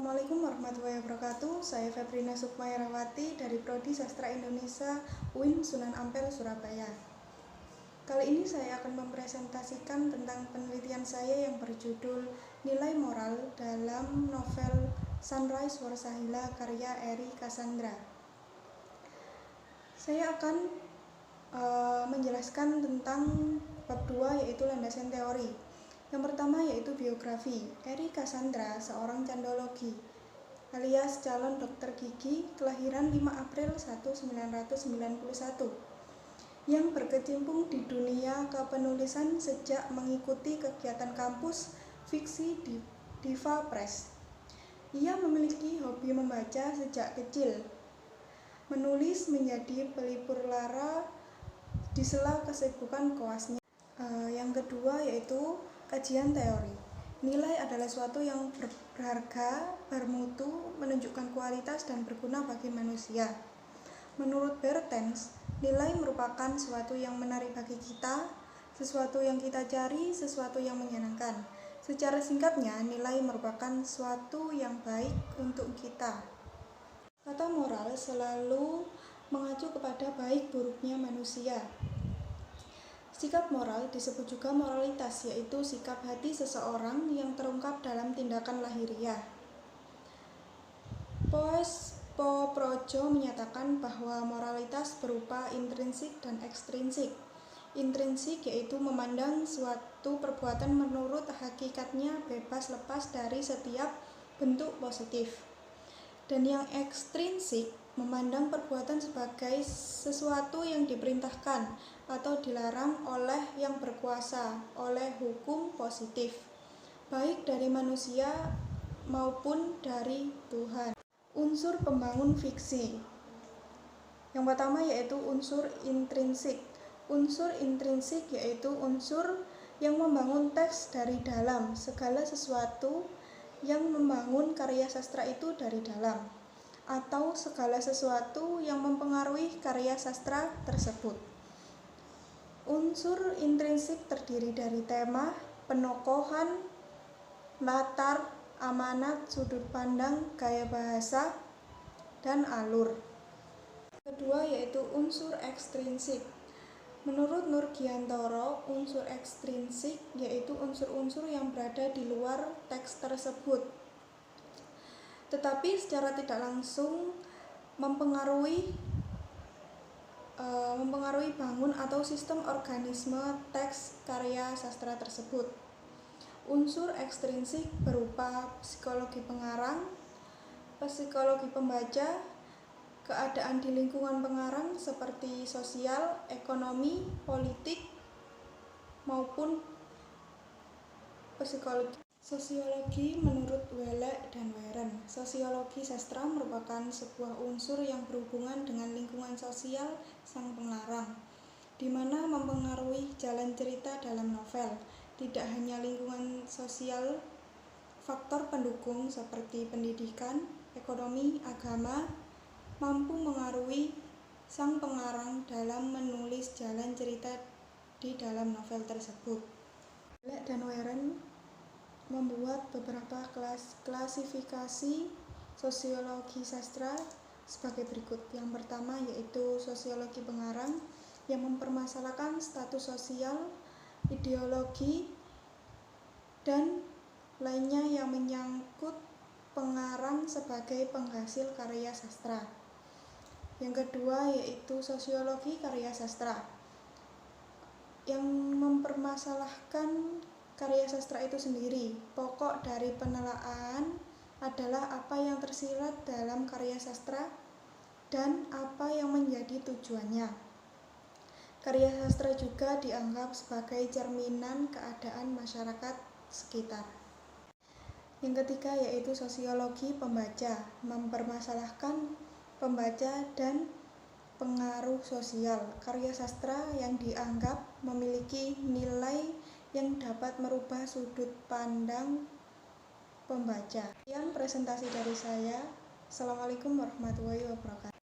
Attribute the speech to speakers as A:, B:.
A: Assalamualaikum warahmatullahi wabarakatuh. Saya Febrina Sukmayrawati dari Prodi Sastra Indonesia UIN Sunan Ampel, Surabaya. Kali ini saya akan mempresentasikan tentang penelitian saya yang berjudul Nilai Moral dalam novel Sunrise Warsahila karya Eri Cassandra. Saya akan menjelaskan tentang bab 2 yaitu landasan teori. Yang pertama yaitu biografi. Eri Cassandra seorang candologi alias calon dokter gigi kelahiran 5 April 1991 yang berkecimpung di dunia kepenulisan sejak mengikuti kegiatan kampus fiksi di Diva Press. Ia memiliki hobi membaca sejak kecil. Menulis menjadi pelipur lara di sela kesibukan koasnya. Yang kedua yaitu kajian teori. Nilai adalah suatu yang berharga, bermutu, menunjukkan kualitas dan berguna bagi manusia. Menurut Bertens, nilai merupakan sesuatu yang menarik bagi kita, sesuatu yang kita cari, sesuatu yang menyenangkan. Secara singkatnya, nilai merupakan sesuatu yang baik untuk kita. Kata moral selalu mengacu kepada baik buruknya manusia. Sikap moral disebut juga moralitas, yaitu sikap hati seseorang yang terungkap dalam tindakan lahiriah. Poes Po Projo menyatakan bahwa moralitas berupa intrinsik dan ekstrinsik. Intrinsik yaitu memandang suatu perbuatan menurut hakikatnya bebas lepas dari setiap bentuk positif. Dan yang ekstrinsik memandang perbuatan sebagai sesuatu yang diperintahkan atau dilarang oleh yang berkuasa, oleh hukum positif, baik dari manusia maupun dari Tuhan. Unsur pembangun fiksi. Yang pertama yaitu unsur intrinsik. Unsur intrinsik yaitu unsur yang membangun teks dari dalam. Segala sesuatu yang membangun karya sastra itu dari dalam, atau segala sesuatu yang mempengaruhi karya sastra tersebut. Unsur intrinsik terdiri dari tema, penokohan, latar, amanat, sudut pandang, gaya bahasa, dan alur. Kedua yaitu unsur ekstrinsik. Menurut Nurgiantoro, unsur ekstrinsik yaitu unsur-unsur yang berada di luar teks tersebut, tetapi secara tidak langsung mempengaruhi bangun atau sistem organisme teks karya sastra tersebut. Unsur ekstrinsik berupa psikologi pengarang, psikologi pembaca, keadaan di lingkungan pengarang seperti sosial, ekonomi, politik, maupun psikologi. Sosiologi menurut Welek dan Weren. Sosiologi sastra merupakan sebuah unsur yang berhubungan dengan lingkungan sosial sang pengarang, di mana mempengaruhi jalan cerita dalam novel. Tidak hanya lingkungan sosial, faktor pendukung seperti pendidikan, ekonomi, agama mampu mengaruhi sang pengarang dalam menulis jalan cerita di dalam novel tersebut. Welek dan Weren membuat beberapa klasifikasi sosiologi sastra sebagai berikut. Yang pertama yaitu sosiologi pengarang yang mempermasalahkan status sosial, ideologi, dan lainnya yang menyangkut pengarang sebagai penghasil karya sastra. Yang kedua yaitu sosiologi karya sastra yang mempermasalahkan karya sastra itu sendiri. Pokok dari penelaahan adalah apa yang tersirat dalam karya sastra dan apa yang menjadi tujuannya. Karya sastra juga dianggap sebagai cerminan keadaan masyarakat sekitar. Yang ketiga yaitu sosiologi pembaca, mempermasalahkan pembaca dan pengaruh sosial. Karya sastra yang dianggap memiliki nilai yang dapat merubah sudut pandang pembaca. Sekian presentasi dari saya. Assalamualaikum warahmatullahi wabarakatuh.